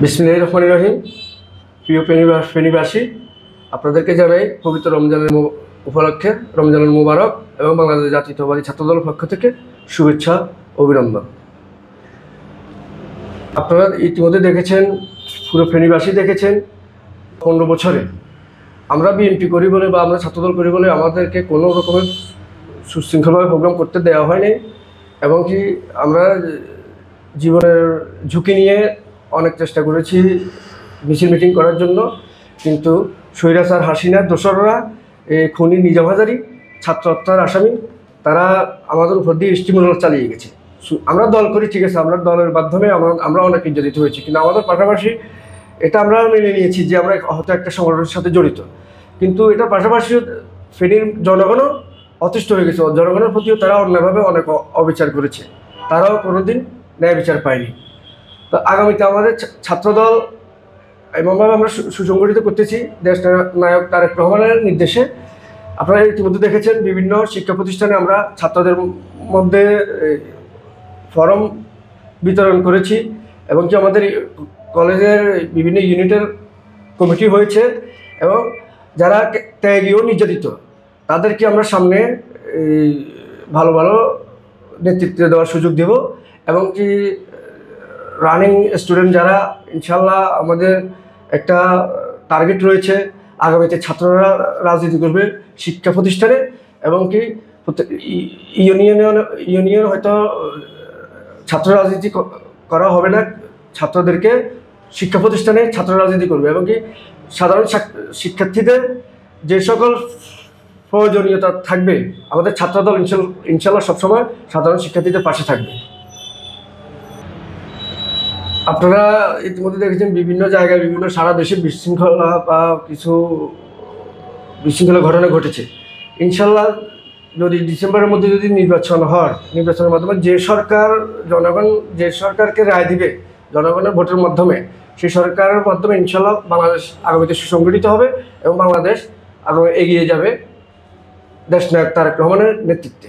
বিসমিল্লাহির রহমানির রহিম। প্রিয় ফেনীবাসী, আপনাদেরকে জানাই পবিত্র রমজানের উপলক্ষে রমজানুল মুবারক এবং বাংলাদেশ জাতীয়তাবাদী ছাত্রদলের পক্ষ থেকে শুভেচ্ছা অভিনন্দন। আপনারা ইতিমধ্যে দেখেছেন, পুরো ফেনীবাসী দেখেছেন, 15 বছরে আমরা বিএনপি করি বলে বা আমরা ছাত্রদল করি বলে আমাদেরকে কোনো রকমের সুশৃঙ্খলভাবে প্রোগ্রাম করতে দেওয়া হয়নি, এবং কি আমরা জীবনের ঝুঁকি নিয়ে অনেক চেষ্টা করেছি মিছিল মিটিং করার জন্য, কিন্তু স্বৈরাচার হাসিনার দোসররা খুনি নিজাম হাজারী ছাত্র হত্যার আসামি, তারা আমাদের উপর দিয়ে স্টিমুলার চালিয়ে গেছে। আমরা দল করি, ঠিক আছে, আমরা দলের মাধ্যমে আমরা অনেক নির্যাতিত হয়েছি, কিন্তু আমাদের পাশাপাশি এটা আমরা মেনে নিয়েছি যে আমরা হয়তো একটা সংগঠনের সাথে জড়িত, কিন্তু এটার পাশাপাশি ফেনীর জনগণও অতিষ্ঠ হয়ে গেছে। জনগণের প্রতিও তারা অন্যায়ভাবে অনেক অবিচার করেছে, তারাও কোনোদিন ন্যায় বিচার পায়নি। তো আগামীতে আমাদের ছাত্রদল এমনভাবে আমরা সুসংগঠিত করতেছি দেশ নায়ক তারেক রহমানের নির্দেশে। আপনারা ইতিমধ্যে দেখেছেন, বিভিন্ন শিক্ষা প্রতিষ্ঠানে আমরা ছাত্রদের মধ্যে ফরম বিতরণ করেছি, এবং কি আমাদের কলেজের বিভিন্ন ইউনিটের কমিটি হয়েছে, এবং যারা ত্যাগীও নির্যাতিত তাদেরকে আমরা সামনে ভালো ভালো নেতৃত্ব দেওয়ার সুযোগ দেব, এবং কি রানিং স্টুডেন্ট যারা, ইনশাল্লাহ আমাদের একটা টার্গেট রয়েছে আগামীতে ছাত্ররা রাজনীতি করবে শিক্ষা প্রতিষ্ঠানে, এবং কি ইউনিয়ন হয়তো ছাত্র রাজনীতি করা হবে না, ছাত্রদেরকে শিক্ষা প্রতিষ্ঠানে ছাত্র রাজনীতি করবে, এবং কি সাধারণ শিক্ষার্থীদের যে সকল প্রয়োজনীয়তা থাকবে আমাদের ছাত্রদল ইনশাল্লাহ সবসময় সাধারণ শিক্ষার্থীদের পাশে থাকবে। আপনারা ইতিমধ্যে দেখেছেন বিভিন্ন জায়গায় সারা দেশে বিশৃঙ্খলা বা কিছু বিশৃঙ্খলা ঘটনা ঘটেছে। ইনশাল্লাহ যদি ডিসেম্বরের মধ্যে যদি নির্বাচন হয়, নির্বাচনের মাধ্যমে যে সরকার জনগণ যে সরকারকে রায় দিবে জনগণের ভোটের মাধ্যমে, সেই সরকারের মাধ্যমে ইনশাল্লাহ বাংলাদেশ আগামীতে সুসংগঠিত হবে এবং বাংলাদেশ আগামী এগিয়ে যাবে দেশনায়ক তারেক রহমানের নেতৃত্বে।